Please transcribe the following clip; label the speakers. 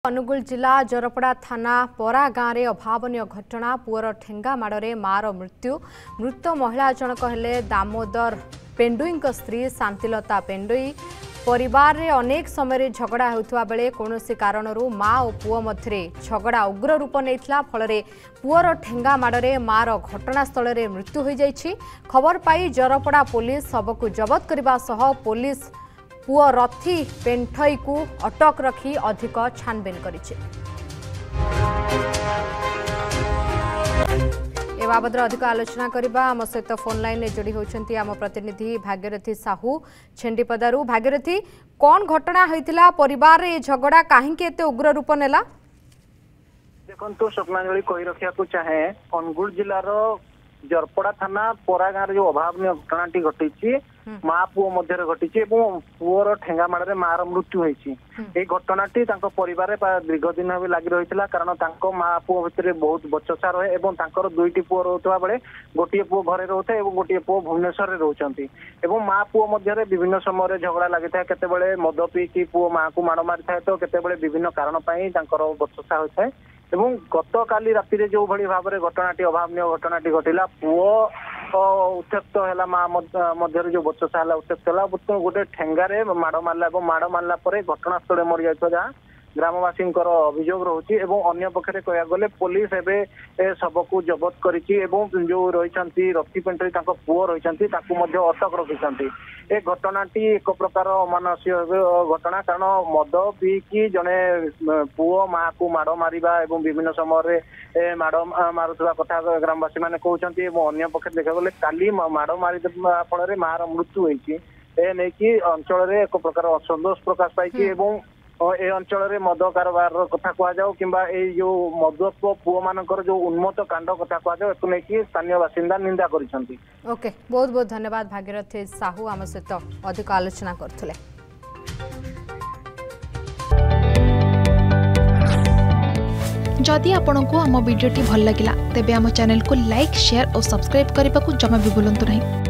Speaker 1: अनुगुल जिला जरपड़ा थाना परा गाँव में अभावन घटना पुअर ठेंगा माड़े मार मृत्यु मृत महिला जनक हेले दामोदर पेंडुई स्त्री शांतिलता पेंडुई परिवार रे अनेक समय झगड़ा होता बेले कौन कारणरू माँ और पुओ मध्य झगड़ा उग्र रूप नहीं फल पुअर ठेंगा माड़े मार घटनास्थल में मृत्यु हो जाइछि। खबर पाई जरपड़ा पुलिस शव को जबत करने सह पुलिस पुओ रथी पेंठई को अटक रखी अधिक छानबीन करिछि। ए बाबद अधिक आलोचना करबा आम सहित फोन लाइन में जोड़ी होती आम प्रतिनिधि भाग्यरथी साहू छेंडीपदारू। भाग्यरथी, कौन घटना होइतिला परिवार रे झगड़ा कहीं एते उग्र रूप नेला?
Speaker 2: देखो स्वप्नांजलि कही रखा चाहे अनुगुल जिलार जरपड़ा थाना परा गाँव जो अभावन घटनाटी घटी माँ पुओ मध्य घटी पुओर ठेंगा माड़े मार मृत्यु होती घटनाटी परिवार दीर्घ दिन भी लगी रही कारण माँ पुओ भितर बहुत बचसा रहे और दुईटी पुओ रोता बेले गोटे पुओ घरे रोथे और गोटे पुओ भुवनेश्वर रोचंती माँ पुओ मध्य विभिन्न समय झगड़ा लगी था केते मद पीकी पुओ माँ को माड़ मारी थाए तो केते विभिन्न कारण बचसा होता है। एवं गत काली राति जो भली भाव में घटनाटी अभावनीय घटनाटी घटिला पुओ उत्त्यक्त है माँ मध्य जो बचसा है उत्त्यक्त है गोटे ठेंगारे माड़ मारला माड़ मारला घटनास्थल मरी जाता जहाँ ग्रामवासी अभियोग रोचे अन्य पक्षे कह गले पुलिस एवं शव को जबत कर जो रही रथी पेंटरी पुओ रही अटक रखी ए घटनाटी एक प्रकार अमानवीय घटना कारण मद पीकी जड़े पुओ माँ को माड़ मार विभिन्न समय माड़ मारुवा कथा ग्रामवासी मैंने कहते अन्य पक्ष देखा गले काली माड़ मारी फल मार मृत्यु होती अंचल एक प्रकार असंतोष प्रकाश पाई ए अंचल मद कारबार कथा कहुँ कि जो मदत्व पुओ मानकर जो उन्मत्त कांड कथा कहु नहीं स्थानीय बासिंदा निंदा करिसेंती।
Speaker 1: ओके, बहुत बहुत धन्यवाद भागीरथी साहू आम सहित अधिक आलोचना करथुले।
Speaker 3: जदि आपंक आम भिडी भल लगा तेब आम चैनल को लाइक शेयर और सब्सक्राइब करने को जमा भी भूलु नहीं।